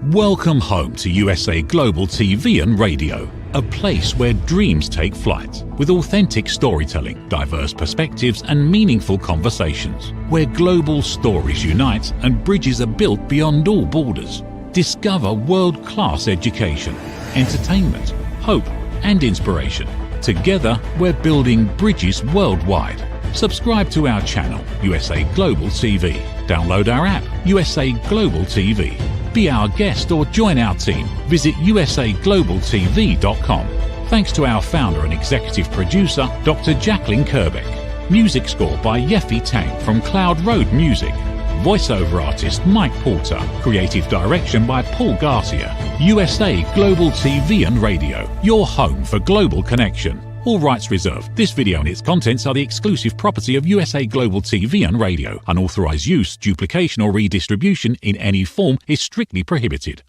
Welcome home to USA Global TV and Radio, a place where dreams take flight, with authentic storytelling, diverse perspectives and meaningful conversations, where global stories unite and bridges are built beyond all borders. Discover world-class education, entertainment, hope and inspiration. Together, we're building bridges worldwide. Subscribe to our channel, USA Global TV. Download our app, USA Global TV. Be our guest or join our team. Visit usaglobaltv.com. Thanks to our founder and executive producer, Dr. Jacalyn KERBECK. Music score by Yeffy Tang from Cloud Road Music. Voiceover artist Mike Porter. Creative direction by Paul Garcia. USA Global TV and Radio. Your home for global connection. All rights reserved. This video and its contents are the exclusive property of USA Global TV and Radio. Unauthorized use, duplication or redistribution in any form is strictly prohibited.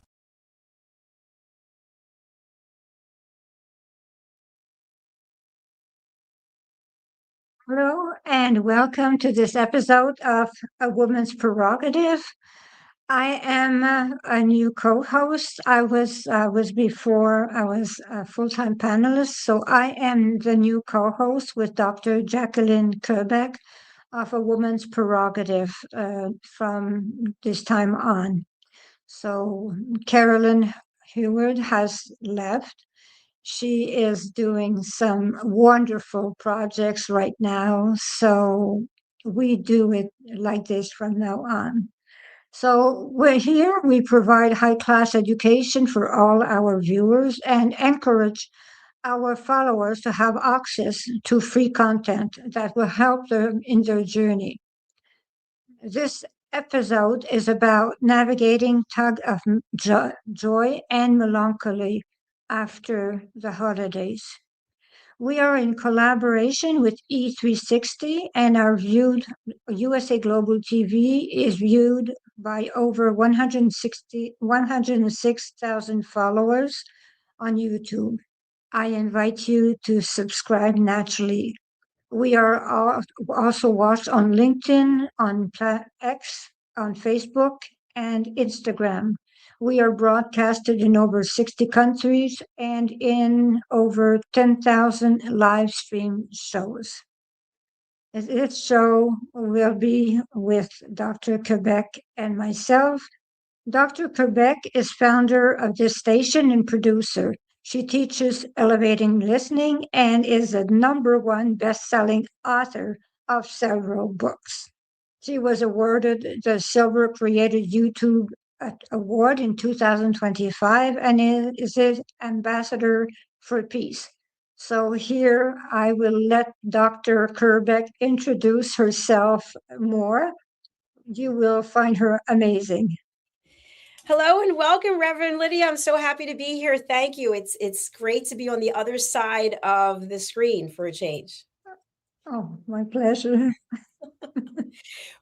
Hello and welcome to this episode of A Woman's Prerogative. I am a new co-host. I was before I was a full-time panelist, so I am the new co-host with Dr. Jacalyn KERBECK of A Woman's Prerogative from this time on. So Carolyn Heward has left. She is doing some wonderful projects right now, so we do it like this from now on. So we're here, we provide high-class education for all our viewers and encourage our followers to have access to free content that will help them in their journey. This episode is about navigating tug of joy and melancholy after the holidays. We are in collaboration with E360 and our USA Global TV is viewed by over 106,000 followers on YouTube. I invite you to subscribe naturally. We are also watched on LinkedIn, on X, on Facebook, and Instagram. We are broadcasted in over 60 countries and in over 10,000 live stream shows. This show will be with Dr. KERBECK and myself. Dr. KERBECK is founder of this station and producer. She teaches elevating listening and is a #1 best-selling author of several books. She was awarded the Silver Creator YouTube Award in 2025 and is an ambassador for peace. So here I will let Dr. KERBECK introduce herself more. You will find her amazing. Hello and welcome, Reverend Lydia. I'm so happy to be here. Thank you. It's great to be on the other side of the screen for a change. Oh, my pleasure.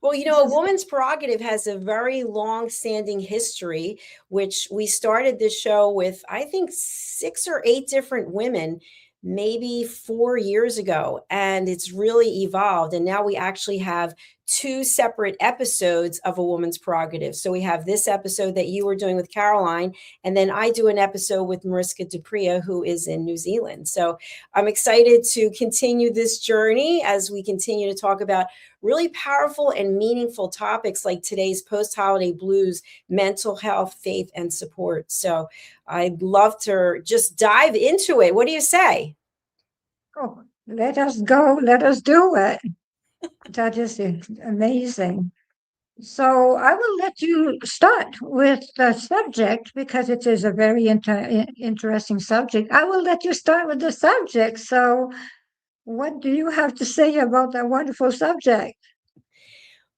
Well, you know, A Woman's Prerogative has a very long-standing history, which we started this show with, I think, 6 or 8 different women, maybe 4 years ago, and it's really evolved. And now we actually have 2 separate episodes of A Woman's Prerogative. So we have this episode that you were doing with Caroline, and then I do an episode with Mariska Dupria, who is in New Zealand. So I'm excited to continue this journey as we continue to talk about really powerful and meaningful topics like today's post-holiday blues, mental health, faith, and support. So I'd love to just dive into it. What do you say? Oh, let us go. Let us do it. That is amazing. So I will let you start with the subject because it is a very interesting subject. I will let you start with the subject. So what do you have to say about that wonderful subject?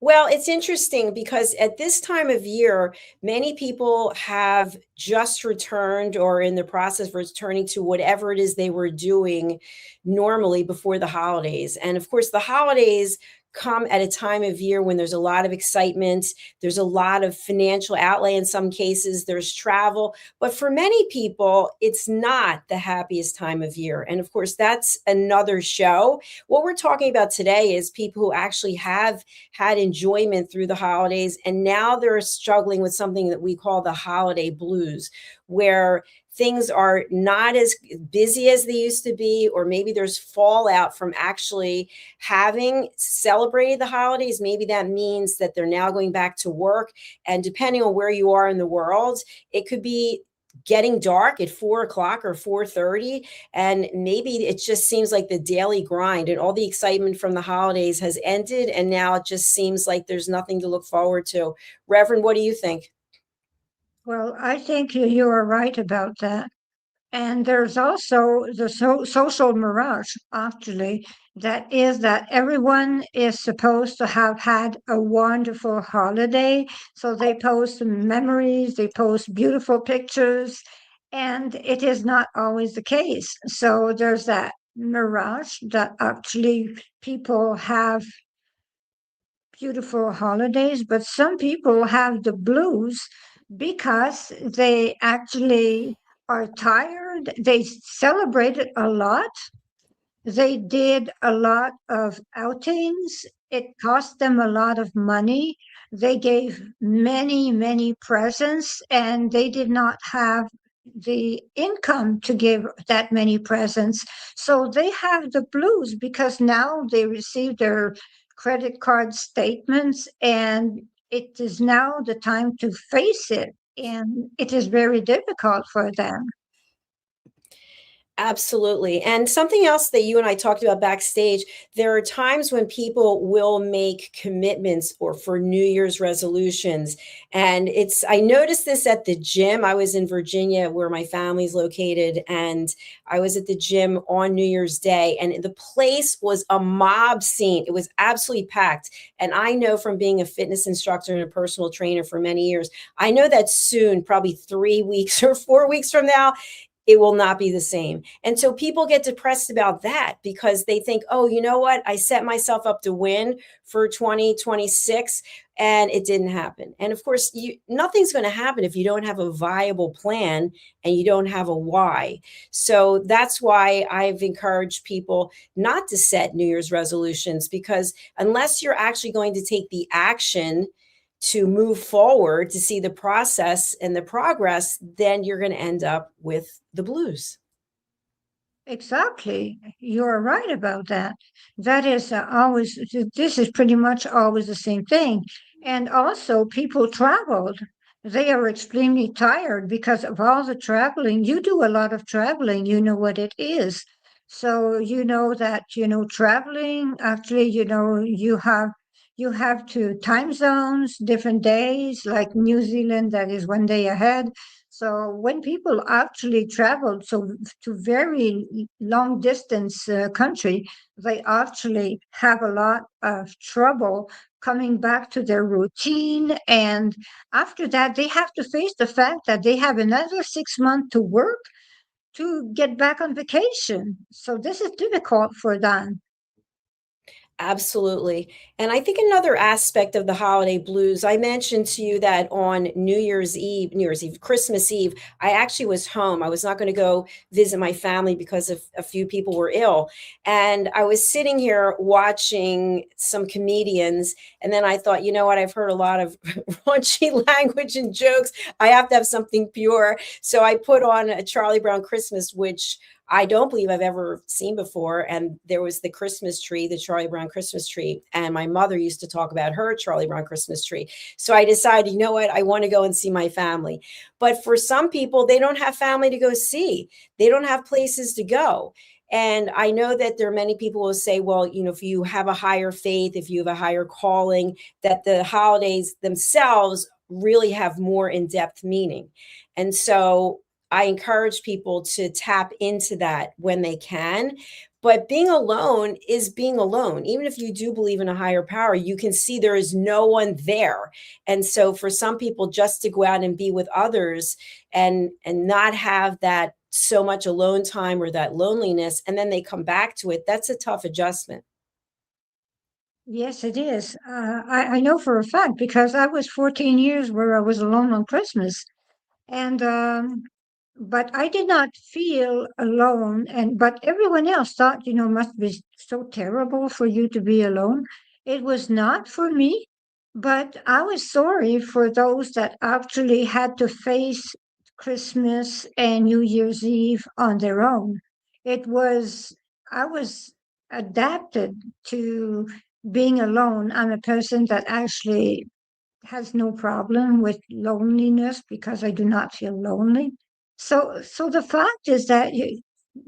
Well, it's interesting because at this time of year, many people have just returned or in the process of returning to whatever it is they were doing normally before the holidays. And of course, the holidays come at a time of year when there's a lot of excitement. There's a lot of financial outlay in some cases. There's travel. But for many people, it's not the happiest time of year. And of course, that's another show. What we're talking about today is people who actually have had enjoyment through the holidays, and now they're struggling with something that we call the holiday blues, where things are not as busy as they used to be, or maybe there's fallout from actually having celebrated the holidays. Maybe that means that they're now going back to work. And depending on where you are in the world, it could be getting dark at 4 o'clock or 4:30. And maybe it just seems like the daily grind and all the excitement from the holidays has ended. And now it just seems like there's nothing to look forward to. Reverend, what do you think? Well, I think you are right about that. And there's also the social mirage, actually, that is that everyone is supposed to have had a wonderful holiday. So they post memories, they post beautiful pictures, and it is not always the case. So there's that mirage that actually people have beautiful holidays, but some people have the blues because they actually are tired. They celebrated a lot. They did a lot of outings. It cost them a lot of money. They gave many, many presents, and they did not have the income to give that many presents. So they have the blues because now they receive their credit card statements, and it is now the time to face it. And it is very difficult for them. Absolutely. And something else that you and I talked about backstage, there are times when people will make commitments or for New Year's resolutions. And I noticed this at the gym. I was in Virginia where my family's located, and I was at the gym on New Year's Day, and the place was a mob scene. It was absolutely packed. And I know from being a fitness instructor and a personal trainer for many years, I know that soon, probably 3 weeks or 4 weeks from now, it will not be the same. And so people get depressed about that because they think, oh, you know what? I set myself up to win for 2026 and it didn't happen. And of course, nothing's going to happen if you don't have a viable plan and you don't have a why. So that's why I've encouraged people not to set New Year's resolutions, because unless you're actually going to take the action to move forward, to see the process and the progress, then you're going to end up with the blues. Exactly. You're right about that. That is always, this is pretty much always the same thing. And also, people traveled. They are extremely tired because of all the traveling. You do a lot of traveling, you know what it is. So you know that, traveling, actually, you have to time zones, different days, like New Zealand, that is one day ahead. So when people actually travel to very long distance country, they actually have a lot of trouble coming back to their routine. And after that, they have to face the fact that they have another 6 months to work to get back on vacation. So this is difficult for them. Absolutely. And I think another aspect of the holiday blues, I mentioned to you that on New Year's Eve, Christmas Eve, I actually was home. I was not going to go visit my family because a few people were ill. And I was sitting here watching some comedians. And then I thought, you know what? I've heard a lot of raunchy language and jokes. I have to have something pure. So I put on a Charlie Brown Christmas, which I don't believe I've ever seen before. And there was the Christmas tree, the Charlie Brown Christmas tree. And my mother used to talk about her Charlie Brown Christmas tree. So I decided, you know what? I want to go and see my family. But for some people, they don't have family to go see. They don't have places to go. And I know that there are many people who say, well, if you have a higher faith, if you have a higher calling, that the holidays themselves really have more in-depth meaning. And so I encourage people to tap into that when they can. But being alone is being alone. Even if you do believe in a higher power, you can see there is no one there. And so for some people, just to go out and be with others and not have that so much alone time or that loneliness, and then they come back to it, that's a tough adjustment. Yes, it is. I know for a fact because I was 14 years where I was alone on Christmas. And but I did not feel alone. And but everyone else thought, must be so terrible for you to be alone. It was not for me, but I was sorry for those that actually had to face Christmas and New Year's Eve on their own. It was I was adapted to being alone. I'm a person that actually has no problem with loneliness because I do not feel lonely. So the fact is that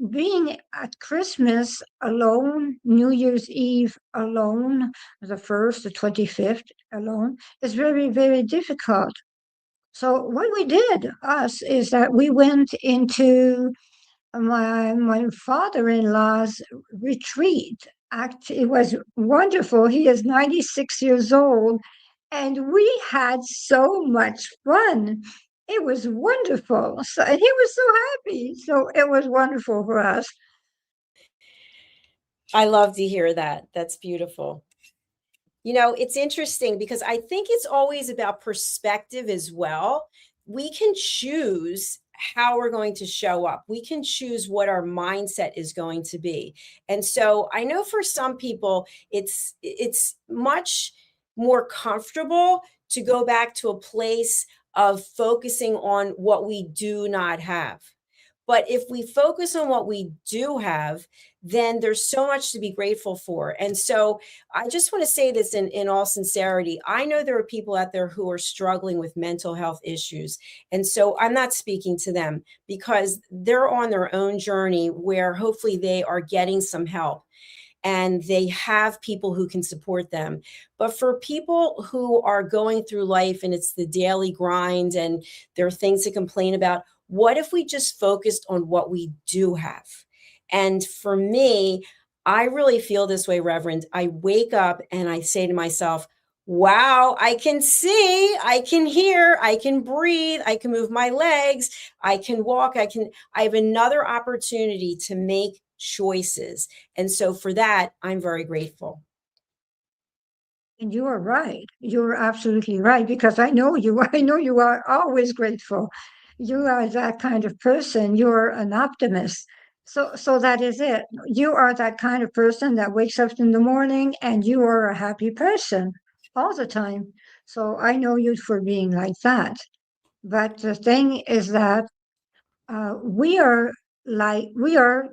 being at Christmas alone, New Year's Eve alone, the 1st, the 25th alone, is very, very difficult. So what we did, us, is that we went into my father-in-law's retreat. It was wonderful. He is 96 years old, and we had so much fun. It was wonderful. So, and he was so happy. So it was wonderful for us. I love to hear that. That's beautiful. It's interesting because I think it's always about perspective as well. We can choose how we're going to show up. We can choose what our mindset is going to be. And so I know for some people it's much more comfortable to go back to a place of focusing on what we do not have. But if we focus on what we do have, then there's so much to be grateful for. And so I just want to say this in all sincerity. I know there are people out there who are struggling with mental health issues. And so I'm not speaking to them because they're on their own journey where hopefully they are getting some help and they have people who can support them. But for people who are going through life and it's the daily grind and there are things to complain about, what if we just focused on what we do have? And for me, I really feel this way, Reverend. I wake up and I say to myself, wow, I can see, I can hear, I can breathe, I can move my legs, I can walk, I have another opportunity to make choices. And so for that, I'm very grateful. And you are right. You're absolutely right because I know you. I know you are always grateful. You are that kind of person. You're an optimist. So that is it. You are that kind of person that wakes up in the morning and you are a happy person all the time. So I know you for being like that. But the thing is that we are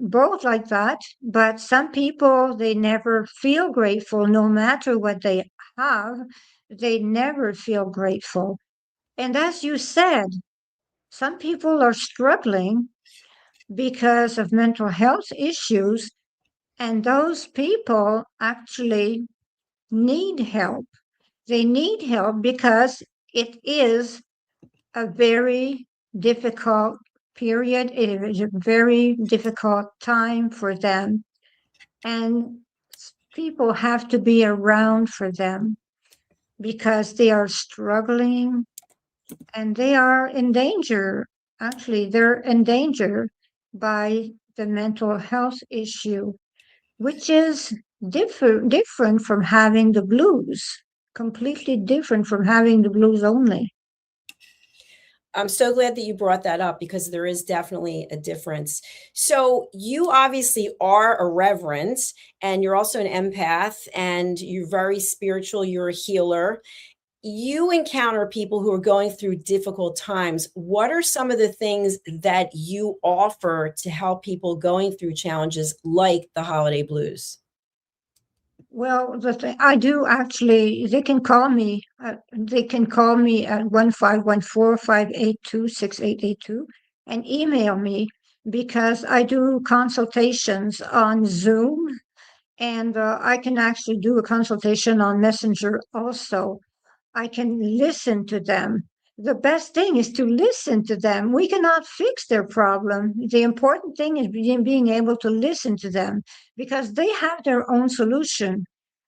both like that, but some people they never feel grateful no matter what they have, they never feel grateful. And as you said, some people are struggling because of mental health issues, and those people actually need help. They need help because it is a very difficult period. It is a very difficult time for them. And people have to be around for them because they are struggling and they are in danger. Actually, they're in danger by the mental health issue, which is different from having the blues, completely different from having the blues only. I'm so glad that you brought that up because there is definitely a difference. So, you obviously are a reverend and you're also an empath and you're very spiritual, you're a healer. You encounter people who are going through difficult times. What are some of the things that you offer to help people going through challenges like the holiday blues? Well, the thing I do actually, they can call me. They can call me at 1514-582-6882 and email me because I do consultations on Zoom and I can actually do a consultation on Messenger also. I can listen to them. The best thing is to listen to them. We cannot fix their problem. The important thing is being able to listen to them because they have their own solution.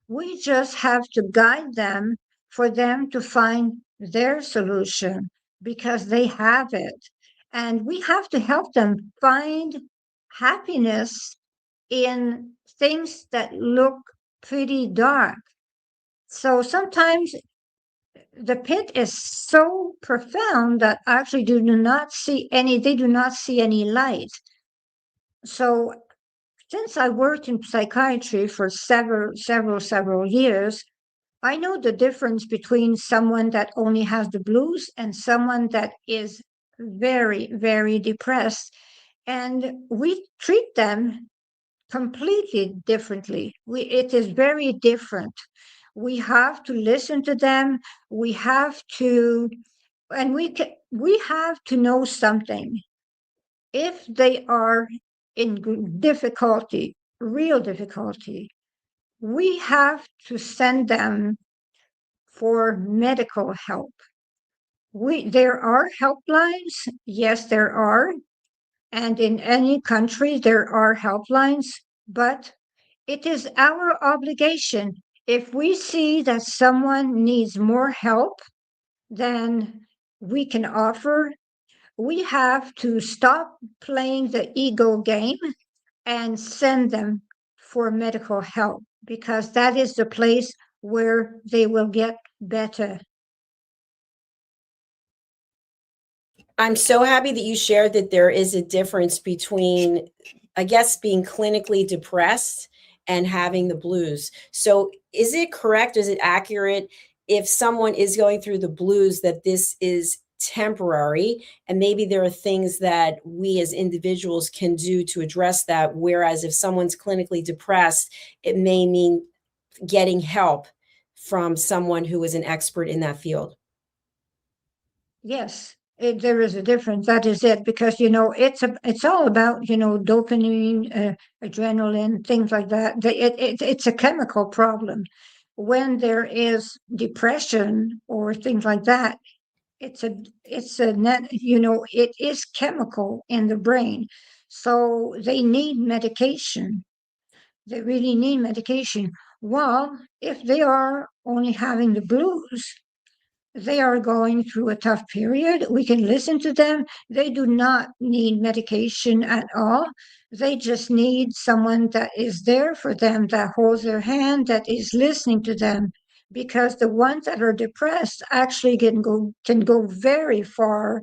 We just have to guide them for them to find their solution because they have it. And we have to help them find happiness in things that look pretty dark So sometimes the pit is so profound that actually they do not see any light. So since I worked in psychiatry for several years, I know the difference between someone that only has the blues and someone that is very, very depressed. And we treat them completely differently. It is very different. We have to listen to them. We have to, and we have to know something. If they are in difficulty, real difficulty, we have to send them for medical help. There are helplines. Yes, there are. And in any country, there are helplines, but it is our obligation. If we see that someone needs more help than we can offer, we have to stop playing the ego game and send them for medical help because that is the place where they will get better. I'm so happy that you shared that there is a difference between, I guess, being clinically depressed and having the blues. So is it correct? Is it accurate if someone is going through the blues that this is temporary and maybe there are things that we as individuals can do to address that? Whereas if someone's clinically depressed, it may mean getting help from someone who is an expert in that field. Yes, there is a difference. That is it, because it's all about dopamine, adrenaline, things like that. It's a chemical problem. When there is depression or things like that, it's a net. It is chemical in the brain, so they need medication. They really need medication. While if they are only having the blues, they are going through a tough period. We can listen to them. They do not need medication at all. They just need someone that is there for them, that holds their hand, that is listening to them. Because the ones that are depressed actually can go very far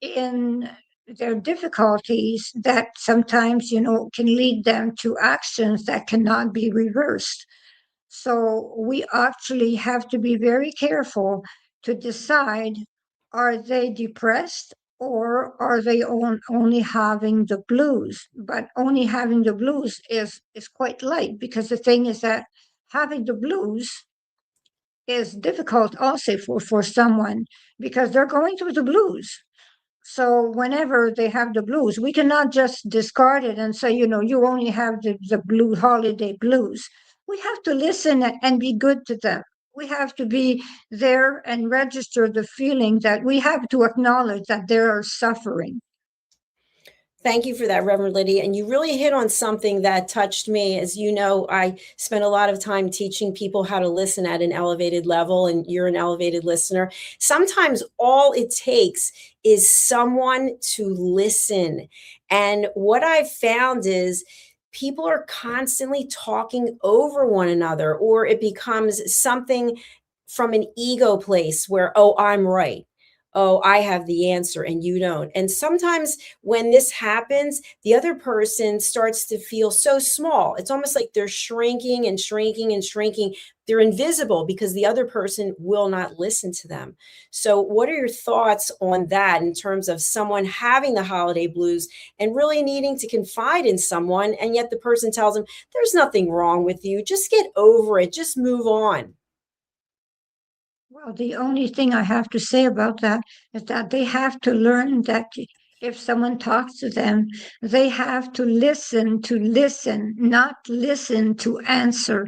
in their difficulties that sometimes can lead them to actions that cannot be reversed. So we actually have to be very careful to decide, are they depressed or are they only having the blues? But only having the blues is quite light, because the thing is that having the blues is difficult also for someone, because they're going through the blues. So whenever they have the blues, we cannot just discard it and say, you only have the blue holiday blues. We have to listen and be good to them. We have to be there and register the feeling that we have to acknowledge that they are suffering. Thank you for that, Reverend Lydia. And you really hit on something that touched me. As you know, I spent a lot of time teaching people how to listen at an elevated level, and you're an elevated listener. Sometimes all it takes is someone to listen. And what I've found is people are constantly talking over one another, or it becomes something from an ego place where, oh, I'm right. Oh, I have the answer and you don't. And sometimes when this happens, the other person starts to feel so small. It's almost like they're shrinking and shrinking and shrinking. They're invisible because the other person will not listen to them. So, what are your thoughts on that in terms of someone having the holiday blues and really needing to confide in someone, and yet the person tells them, there's nothing wrong with you. Just get over it. Just move on. Well, the only thing I have to say about that is that they have to learn that if someone talks to them, they have to listen, not listen to answer.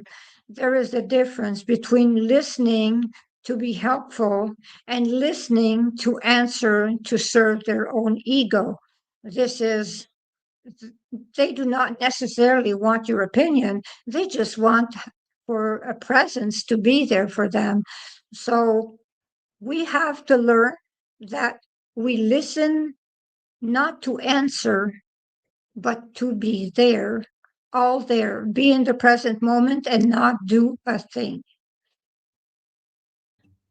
There is a difference between listening to be helpful and listening to answer to serve their own ego. This is, they do not necessarily want your opinion. They just want for a presence to be there for them. So we have to learn that we listen not to answer, but to be there, all there, be in the present moment and not do a thing.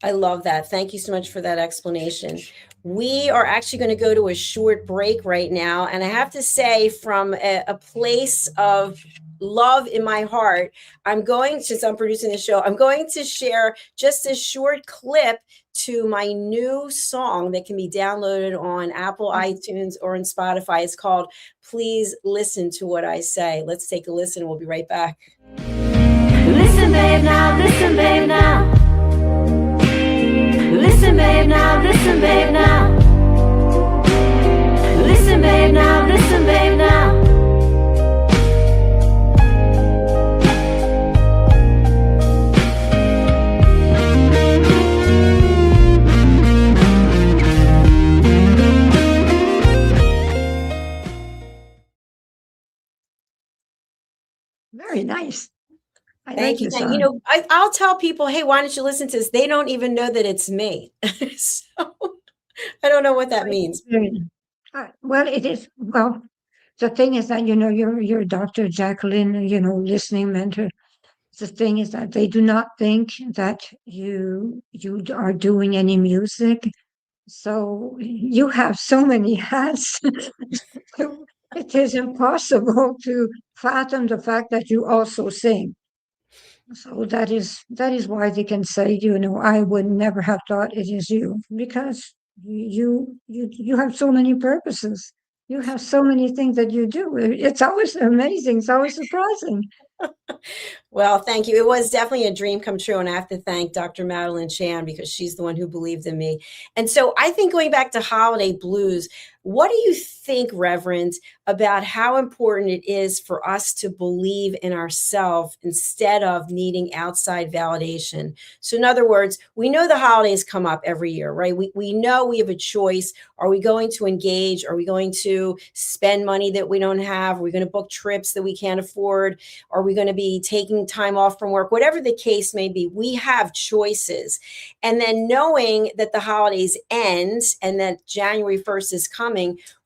I love that. Thank you so much for that explanation. We are actually going to go to a short break right now. And I have to say, from a place of love in my heart, since I'm producing the show, I'm going to share just a short clip to my new song that can be downloaded on Apple iTunes or on Spotify. It's called Please Listen to What I Say. Let's take a listen. We'll be right back. Listen, babe, now. Listen, babe, now. Listen, babe, now. Listen, babe, now. Listen, babe, now. Listen, babe, now. Very nice. Thank you. I'll tell people, hey, why don't you listen to this? They don't even know that it's me. So I don't know what that means. Well, it is. Well, the thing is that, you're Dr. Jacalyn, listening mentor. The thing is that they do not think that you are doing any music. So you have so many hats. It is impossible to fathom the fact that you also sing. So that is why they can say, I would never have thought it is you, because you have so many purposes. You have so many things that you do. It's always amazing. It's always surprising. Well, thank you. It was definitely a dream come true. And I have to thank Dr. Madeline Chan, because she's the one who believed in me. And so I think, going back to holiday blues, what do you think, Reverend, about how important it is for us to believe in ourselves instead of needing outside validation? So in other words, we know the holidays come up every year, right? We know we have a choice. Are we going to engage? Are we going to spend money that we don't have? Are we going to book trips that we can't afford? Are we going to be taking time off from work? Whatever the case may be, we have choices. And then knowing that the holidays end and that January 1st is coming,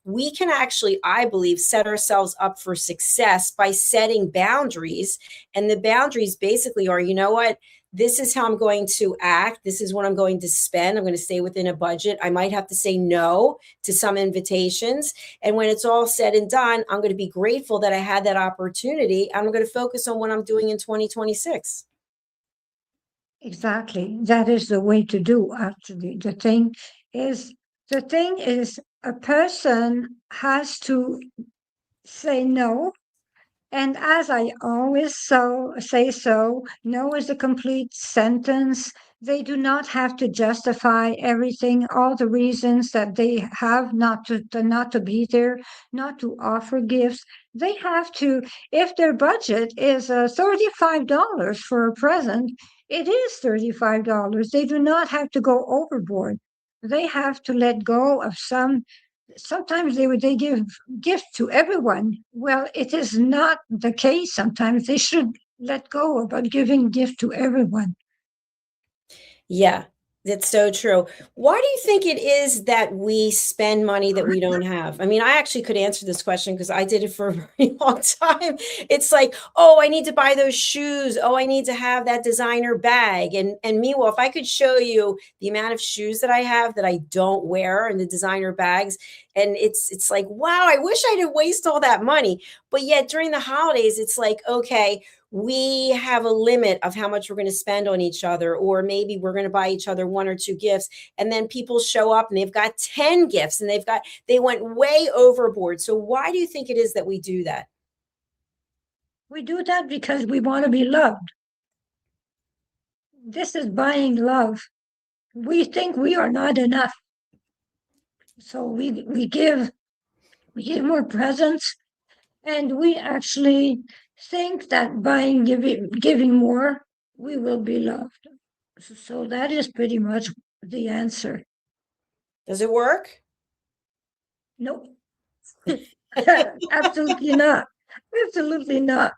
we can actually, I believe, set ourselves up for success by setting boundaries. And the boundaries basically are, you know what? This is how I'm going to act. This is what I'm going to spend. I'm going to stay within a budget. I might have to say no to some invitations. And when it's all said and done, I'm going to be grateful that I had that opportunity. I'm going to focus on what I'm doing in 2026. Exactly. That is the way to do, actually. The thing is, a person has to say no. And as I always say, no is a complete sentence. They do not have to justify everything, all the reasons that they have not to be there, not to offer gifts. They have to, if their budget is $35 for a present, it is $35. They do not have to go overboard. They have to let go of some. Sometimes they give gifts to everyone. Well, it is not the case. Sometimes they should let go about giving gift to everyone. Yeah, that's so true. Why do you think it is that we spend money that we don't have? I mean, I actually could answer this question because I did it for a very long time. It's like, oh, I need to buy those shoes. Oh, I need to have that designer bag. And meanwhile, if I could show you the amount of shoes that I have that I don't wear and the designer bags, and it's like, wow, I wish I didn't waste all that money. But yet during the holidays, it's like, okay, we have a limit of how much we're going to spend on each other, or maybe we're going to buy each other 1 or 2 gifts. And then people show up and they've got 10 gifts and they went way overboard. So why do you think it is that we do that? We do that because we want to be loved. This is buying love. We think we are not enough. So we give more presents, and we actually think that by giving more, we will be loved. So that is pretty much the answer. Does it work? Nope. Absolutely not. Absolutely not.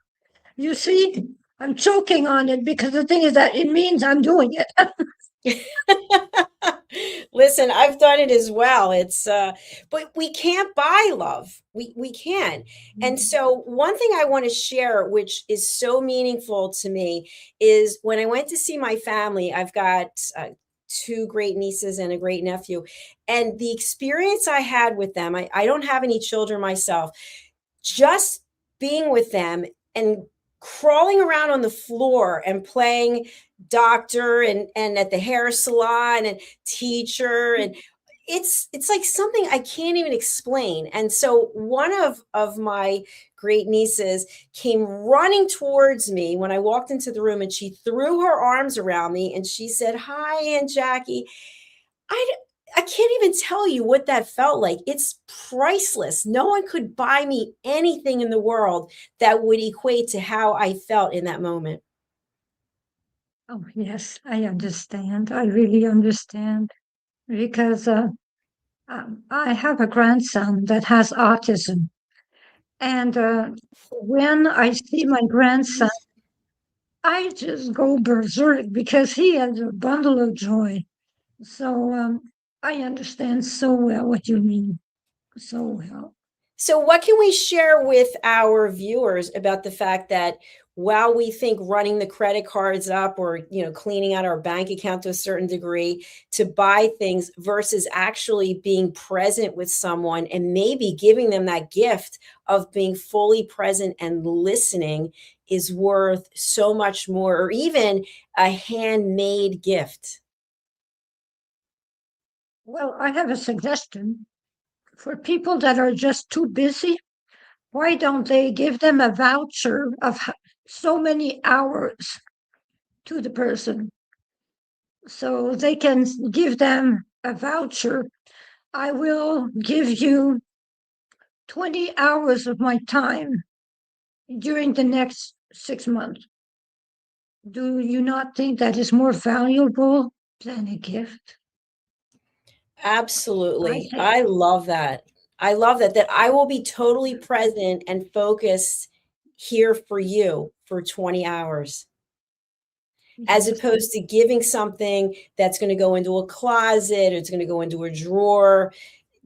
You see, I'm choking on it because the thing is that it means I'm doing it. Listen, I've done it as well. It's but we can't buy love. We can. And so one thing I want to share, which is so meaningful to me, is when I went to see my family. I've got two great nieces and a great nephew. And the experience I had with them, I don't have any children myself, just being with them and crawling around on the floor and playing doctor and at the hair salon and teacher, and it's like something I can't even explain. And so one of my great nieces came running towards me when I walked into the room, and she threw her arms around me and she said, "Hi, Aunt Jackie." I can't even tell you what that felt like. It's priceless. No one could buy me anything in the world that would equate to how I felt in that moment. Oh, yes, I understand. I really understand because I have a grandson that has autism. And when I see my grandson, I just go berserk because he has a bundle of joy. So I understand so well what you mean. So well. So, what can we share with our viewers about the fact that while we think running the credit cards up or cleaning out our bank account to a certain degree to buy things versus actually being present with someone and maybe giving them that gift of being fully present and listening is worth so much more, or even a handmade gift? Well, I have a suggestion for people that are just too busy. Why don't they give them a voucher of so many hours to the person? So they can give them a voucher. I will give you 20 hours of my time during the next 6 months. Do you not think that is more valuable than a gift? Absolutely. think I love that. I love that I will be totally present and focused here for you for 20 hours, as yes. opposed to giving something that's going to go into a closet or it's going to go into a drawer.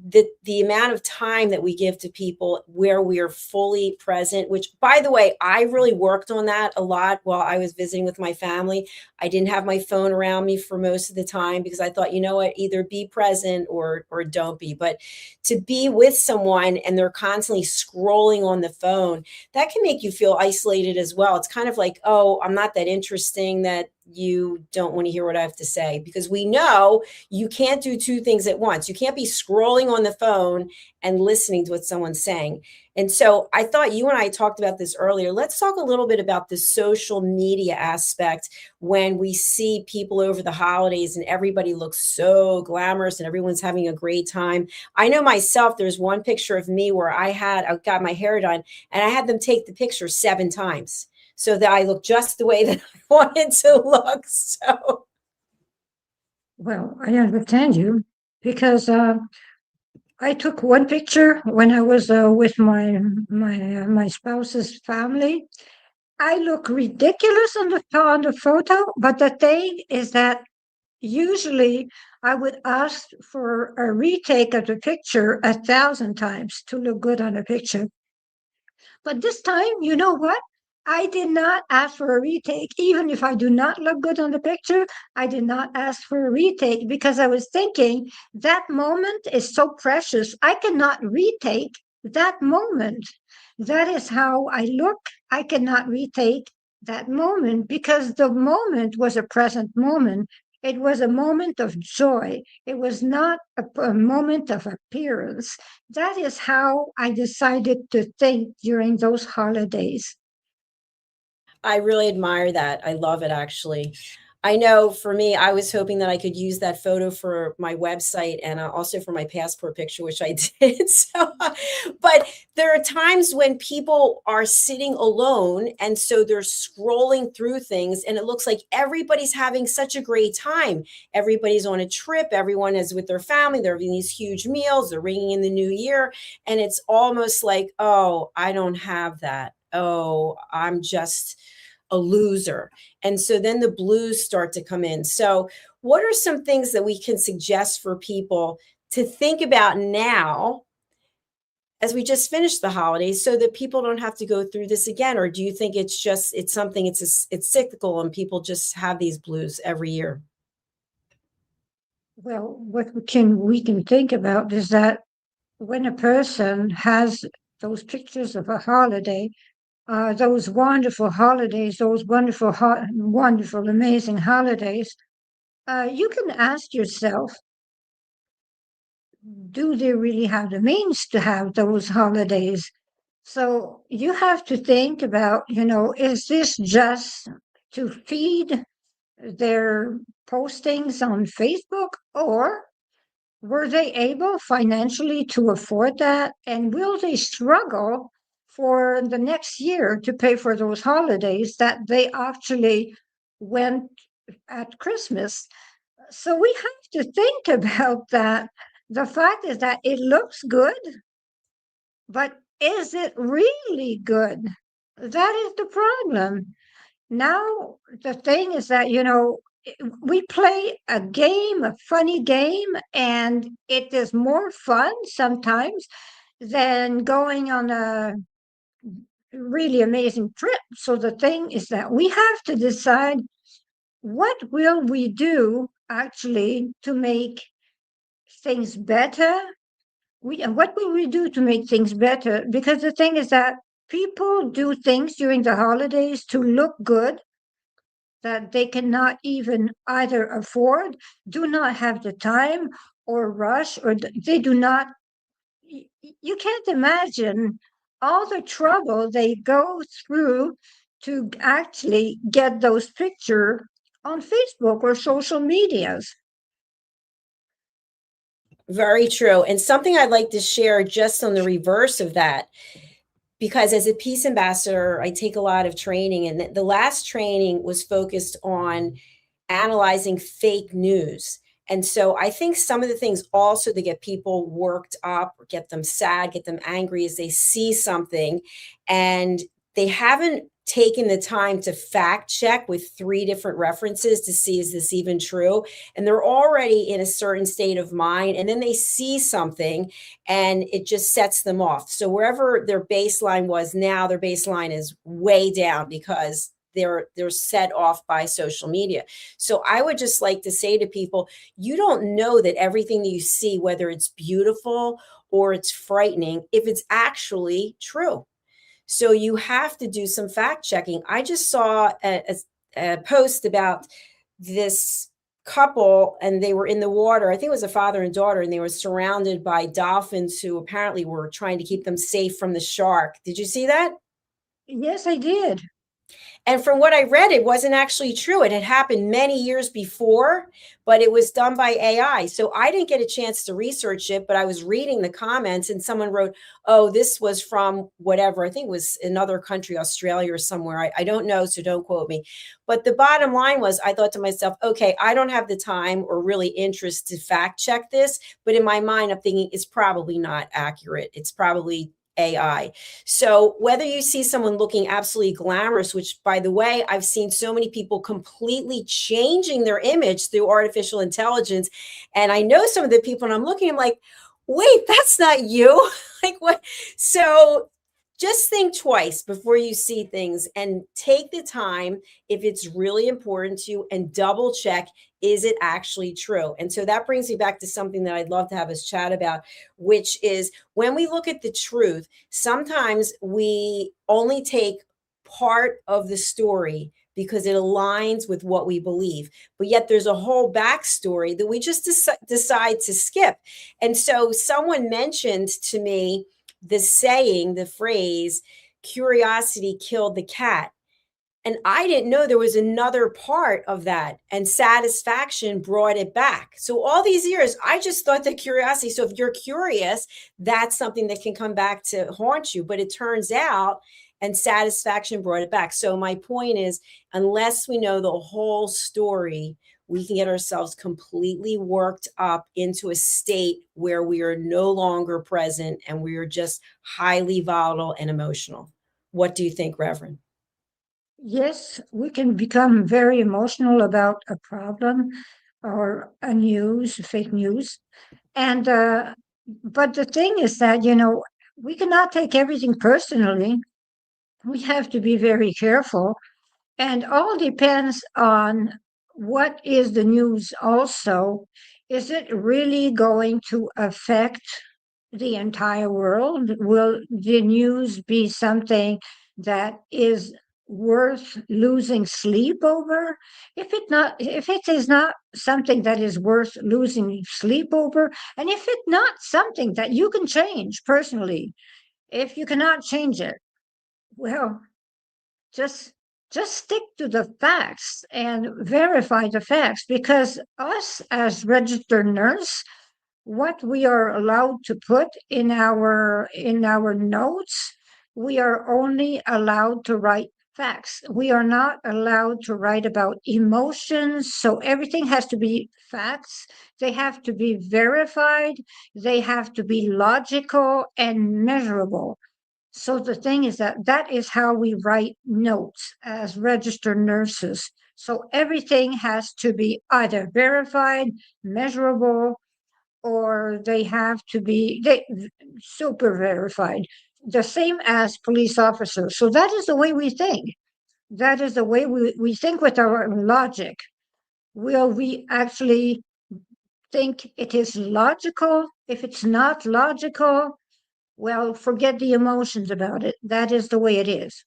The amount of time that we give to people where we are fully present, which, by the way, I really worked on that a lot while I was visiting with my family. I didn't have my phone around me for most of the time because I thought, you know what, either be present or don't be. But to be with someone and they're constantly scrolling on the phone, that can make you feel isolated as well. It's kind of like, oh, I'm not that interesting that you don't want to hear what I have to say, because we know you can't do two things at once. You can't be scrolling on the phone and listening to what someone's saying. And so I thought you and I talked about this earlier. Let's talk a little bit about the social media aspect when we see people over the holidays and everybody looks so glamorous and everyone's having a great time. I know myself, there's one picture of me where I got my hair done and I had them take the picture 7 times so that I look just the way that I wanted to look. So, Well, I understand you because I took one picture when I was with my spouse's family. I look ridiculous on the photo, but the thing is that usually I would ask for a retake of the picture 1,000 times to look good on a picture. But this time, you know what? I did not ask for a retake. Even if I do not look good on the picture, I did not ask for a retake because I was thinking that moment is so precious. I cannot retake that moment. That is how I look. I cannot retake that moment because the moment was a present moment. It was a moment of joy. It was not a moment of appearance. That is how I decided to think during those holidays. I really admire that. I love it, actually. I know for me, I was hoping that I could use that photo for my website and also for my passport picture, which I did. So, but there are times when people are sitting alone and so they're scrolling through things and it looks like everybody's having such a great time. Everybody's on a trip. Everyone is with their family. They're having these huge meals. They're ringing in the new year. And it's almost like, oh, I don't have that. Oh, I'm just a loser. And so then the blues start to come in. So, what are some things that we can suggest for people to think about now as we just finished the holidays so that people don't have to go through this again? Or do you think it's cyclical and people just have these blues every year? Well, what we can think about is that when a person has those pictures of a holiday, those wonderful holidays, those wonderful, amazing holidays, you can ask yourself, do they really have the means to have those holidays? So you have to think about, is this just to feed their postings on Facebook, or were they able financially to afford that? And will they struggle for the next year to pay for those holidays that they actually went at Christmas? So we have to think about that. The fact is that it looks good, but is it really good? That is the problem. Now, the thing is that, we play a game, a funny game, and it is more fun sometimes than going on a really amazing trip. So the thing is that we have to decide, what will we do actually to make things better? What will we do to make things better? Because the thing is that people do things during the holidays to look good that they cannot even either afford, do not have the time, or rush, or they do not. You can't imagine all the trouble they go through to actually get those pictures on Facebook or social medias. Very true. And something I'd like to share just on the reverse of that, because as a peace ambassador, I take a lot of training, and the last training was focused on analyzing fake news. And so I think some of the things also that get people worked up, or get them sad, get them angry, is they see something and they haven't taken the time to fact check with 3 different references to see, is this even true? And they're already in a certain state of mind, and then they see something and it just sets them off. So wherever their baseline was, now their baseline is way down because they're set off by social media. So I would just like to say to people, you don't know that everything that you see, whether it's beautiful or it's frightening, if it's actually true. So you have to do some fact checking. I just saw a post about this couple, and they were in the water. I think it was a father and daughter, and they were surrounded by dolphins who apparently were trying to keep them safe from the shark. Did you see that? Yes, I did. And from what I read, it wasn't actually true. It had happened many years before, but it was done by AI. So I didn't get a chance to research it, but I was reading the comments, and someone wrote, oh, this was from whatever. I think it was another country, Australia or somewhere. I don't know, so don't quote me. But the bottom line was, I thought to myself, okay, I don't have the time or really interest to fact check this. But in my mind, I'm thinking it's probably not accurate. It's probably AI. So whether you see someone looking absolutely glamorous, which, by the way, I've seen so many people completely changing their image through artificial intelligence. And I know some of the people, and I'm looking, I'm like, wait, that's not you. Like, what? So just think twice before you see things, and take the time, if it's really important to you, and double check, is it actually true? And so that brings me back to something that I'd love to have us chat about, which is, when we look at the truth, sometimes we only take part of the story because it aligns with what we believe. But yet there's a whole backstory that we just decide to skip. And so someone mentioned to me the saying, the phrase, curiosity killed the cat. And I didn't know there was another part of that, and satisfaction brought it back. So all these years, I just thought that curiosity, so if you're curious, that's something that can come back to haunt you. But it turns out, and satisfaction brought it back. So my point is, unless we know the whole story, we can get ourselves completely worked up into a state where we are no longer present, and we are just highly volatile and emotional. What do you think, Reverend? Yes, we can become very emotional about a problem or fake news. And, but the thing is that, we cannot take everything personally. We have to be very careful. And all depends on what is the news also. is it really going to affect the entire world? Will the news be something that is worth losing sleep over? If it is not something that is worth losing sleep over, and if it's not something that you can change personally, if you cannot change it, well, just stick to the facts and verify the facts, because us as registered nurse, what we are allowed to put in our notes, we are only allowed to write facts. We are not allowed to write about emotions. So everything has to be facts. They have to be verified. They have to be logical and measurable. So the thing is that is how we write notes as registered nurses. So everything has to be either verified, measurable, or they have to be super verified, the same as police officers. So that is the way we think. That is the way we think with our logic. Will we actually think it is logical? If it's not logical, well, forget the emotions about it. That is the way it is.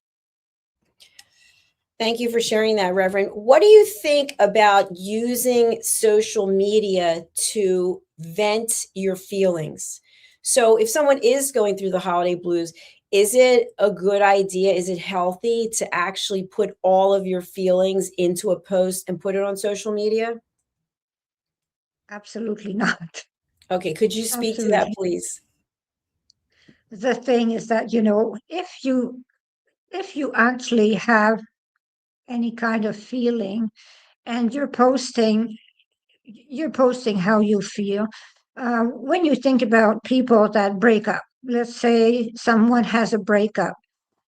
Thank you for sharing that, Reverend. What do you think about using social media to vent your feelings? So if someone is going through the holiday blues, is it a good idea? Is it healthy to actually put all of your feelings into a post and put it on social media? Absolutely not. Okay, could you speak to that, please? The thing is that, if you actually have any kind of feeling and you're posting how you feel. When you think about people that break up, let's say someone has a breakup,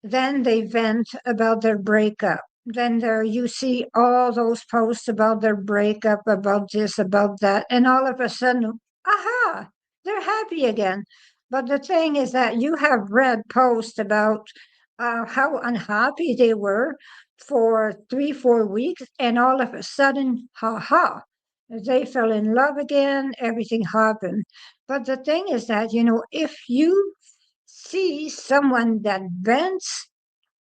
then they vent about their breakup. Then there you see all those posts about their breakup, about this, about that, and all of a sudden, aha, they're happy again. But the thing is that you have read posts about how unhappy they were for 3, 4 weeks, and all of a sudden, ha ha, they fell in love again, everything happened. But the thing is that, if you see someone that vents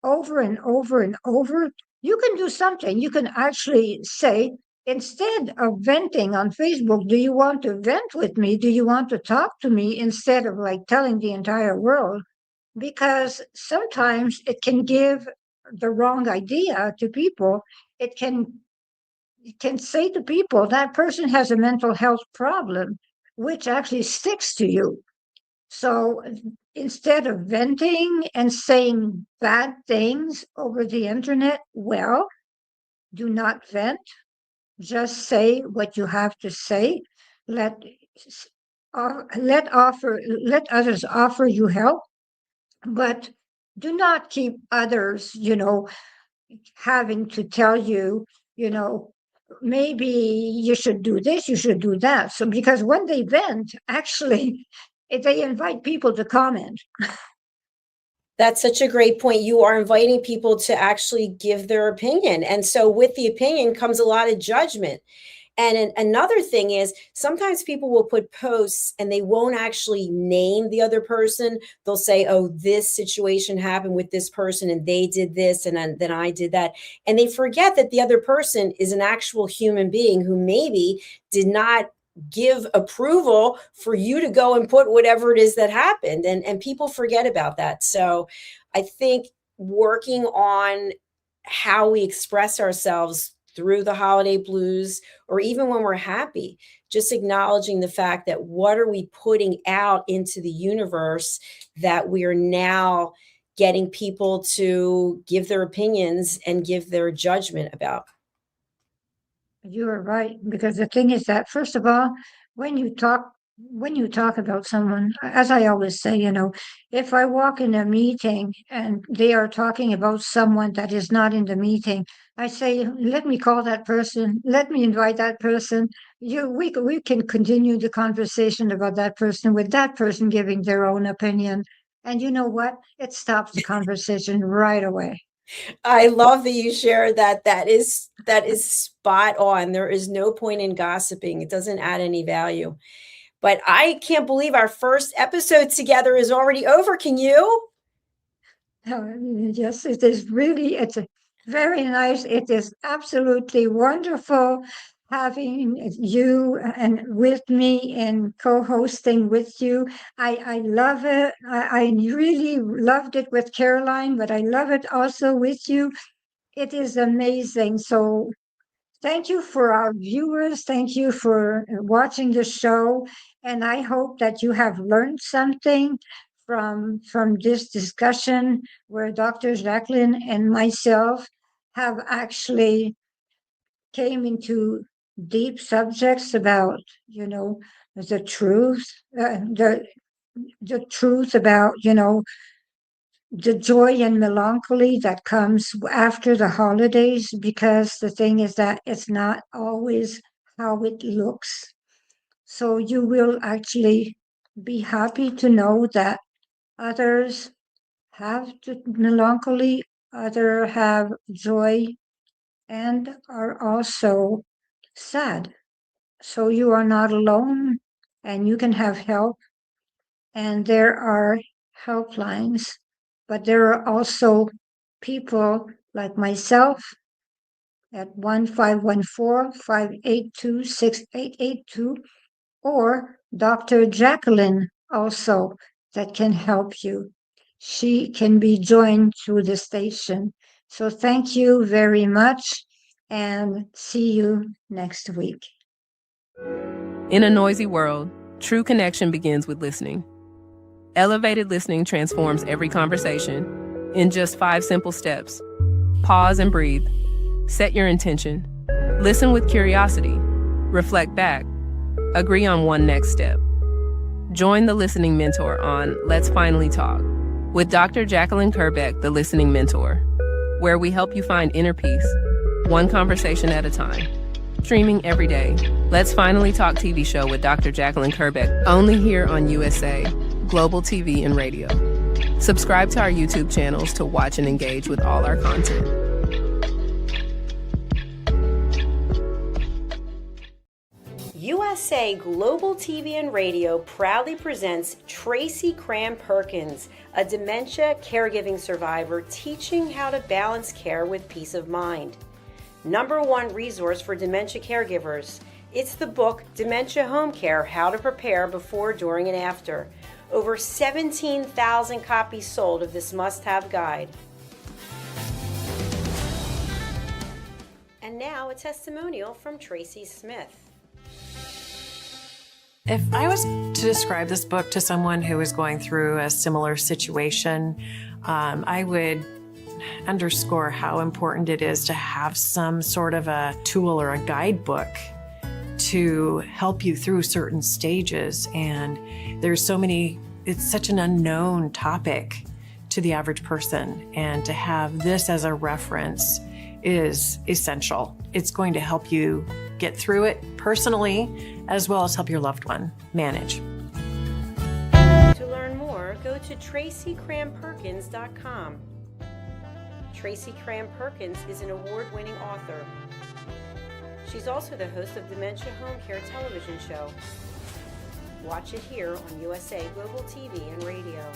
over and over and over, you can do something. You can actually say, instead of venting on Facebook, do you want to vent with me? Do you want to talk to me? Instead of like telling the entire world, because sometimes it can give the wrong idea to people. It can say to people that person has a mental health problem, which actually sticks to you. So instead of venting and saying bad things over the internet, well, do not vent. Just say what you have to say. Let let others offer you help, but do not keep others, having to tell you, maybe you should do this, you should do that. So because when they vent, actually, they invite people to comment. That's such a great point. You are inviting people to actually give their opinion. And so with the opinion comes a lot of judgment. And another thing is sometimes people will put posts and they won't actually name the other person. They'll say, oh, this situation happened with this person and they did this and then I did that. And they forget that the other person is an actual human being who maybe did not give approval for you to go and put whatever it is that happened. And people forget about that. So I think working on how we express ourselves through the holiday blues, or even when we're happy, just acknowledging the fact that what are we putting out into the universe that we are now getting people to give their opinions and give their judgment about. You are right, because the thing is that, first of all, when you talk about someone, as I always say, if I walk in a meeting and they are talking about someone that is not in the meeting, I say, let me call that person, let me invite that person. We can continue the conversation about that person with that person giving their own opinion. And you know what? It stops the conversation right away. I love that you shared that. That is That is spot on. There is no point in gossiping. It doesn't add any value. But I can't believe our first episode together is already over. Can you? Yes, it is really, it's very nice. It is absolutely wonderful having you and with me and co-hosting with you. I love it. I really loved it with Caroline, but I love it also with you. It is amazing. So thank you for our viewers. Thank you for watching the show. And I hope that you have learned something from this discussion where Dr. Jacalyn and myself have actually came into deep subjects about, the truth, the truth about, the joy and melancholy that comes after the holidays, because the thing is that it's not always how it looks. So you will actually be happy to know that others have the melancholy, others have joy, and are also sad. So you are not alone, and you can have help, and there are helplines, but there are also people like myself at 1-514-582-6882, or Dr. Jacalyn also, that can help you. She can be joined through the station. So thank you very much, and see you next week. In a noisy world, true connection begins with listening. Elevated listening transforms every conversation in just 5 simple steps. Pause and breathe. Set your intention. Listen with curiosity. Reflect back. Agree on one next step. Join the Listening Mentor on Let's Finally Talk with Dr. Jacalyn KERBECK, the Listening Mentor, where we help you find inner peace, one conversation at a time. Streaming every day, Let's Finally Talk TV show with Dr. Jacalyn KERBECK, only here on USA, Global TV and Radio. Subscribe to our YouTube channels to watch and engage with all our content. USA Global TV and Radio proudly presents Tracy Cram-Perkins, a dementia caregiving survivor teaching how to balance care with peace of mind. #1 resource for dementia caregivers. It's the book Dementia Home Care: How to Prepare Before, During, and After. Over 17,000 copies sold of this must-have guide. And now a testimonial from Tracy Smith. If I was to describe this book to someone who is going through a similar situation, I would underscore how important it is to have some sort of a tool or a guidebook to help you through certain stages. And there's so many, it's such an unknown topic to the average person. And to have this as a reference is essential. It's going to help you get through it personally, as well as help your loved one manage. To learn more, go to TracyCramPerkins.com. Tracy Cram-Perkins is an award-winning author. She's also the host of Dementia Home Care television show. Watch it here on USA Global TV and Radio.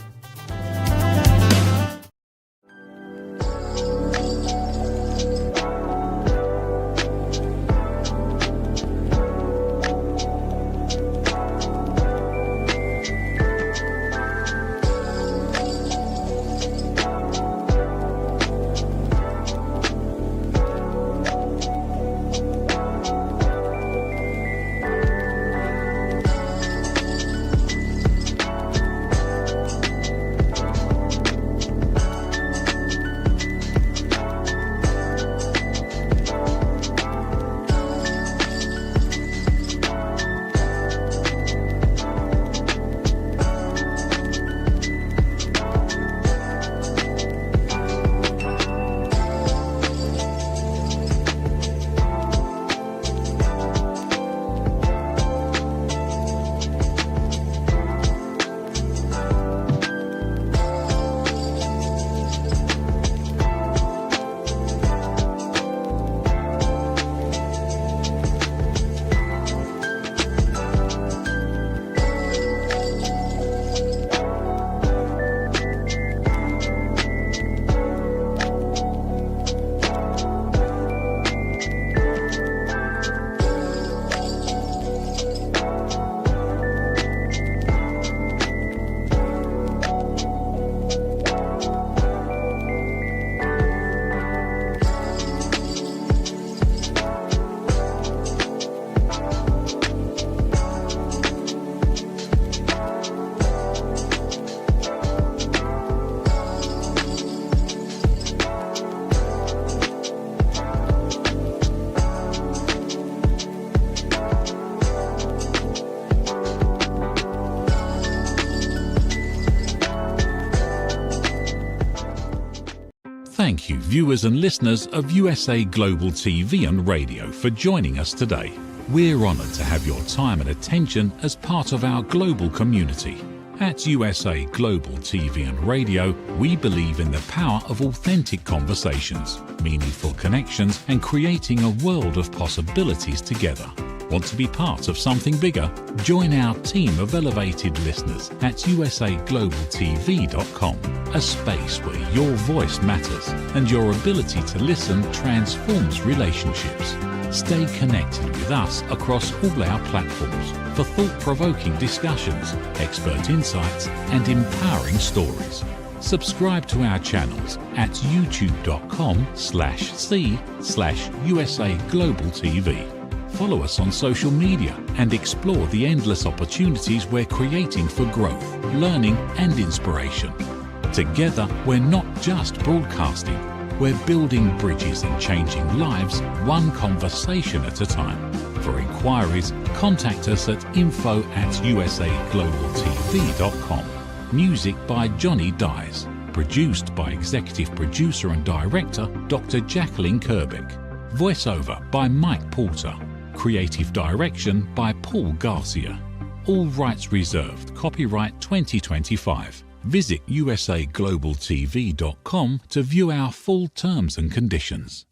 Thank you, viewers and listeners of USA Global TV and Radio, for joining us today. We're honoured to have your time and attention as part of our global community. At USA Global TV and Radio, we believe in the power of authentic conversations, meaningful connections, and creating a world of possibilities together. Want to be part of something bigger? Join our team of elevated listeners at usaglobaltv.com, a space where your voice matters and your ability to listen transforms relationships. Stay connected with us across all our platforms for thought-provoking discussions, expert insights, and empowering stories. Subscribe to our channels at youtube.com/c/USA-Global-TV. Follow us on social media and explore the endless opportunities we're creating for growth, learning, and inspiration. Together, we're not just broadcasting, we're building bridges and changing lives one conversation at a time. For inquiries, contact us at info@usaglobaltv.com. Music by Johnny Dies. Produced by Executive Producer and Director Dr. Jacalyn KERBECK. Voiceover by Mike Porter. Creative Direction by Paul Garcia. All rights reserved. Copyright 2025. Visit usaglobaltv.com to view our full terms and conditions.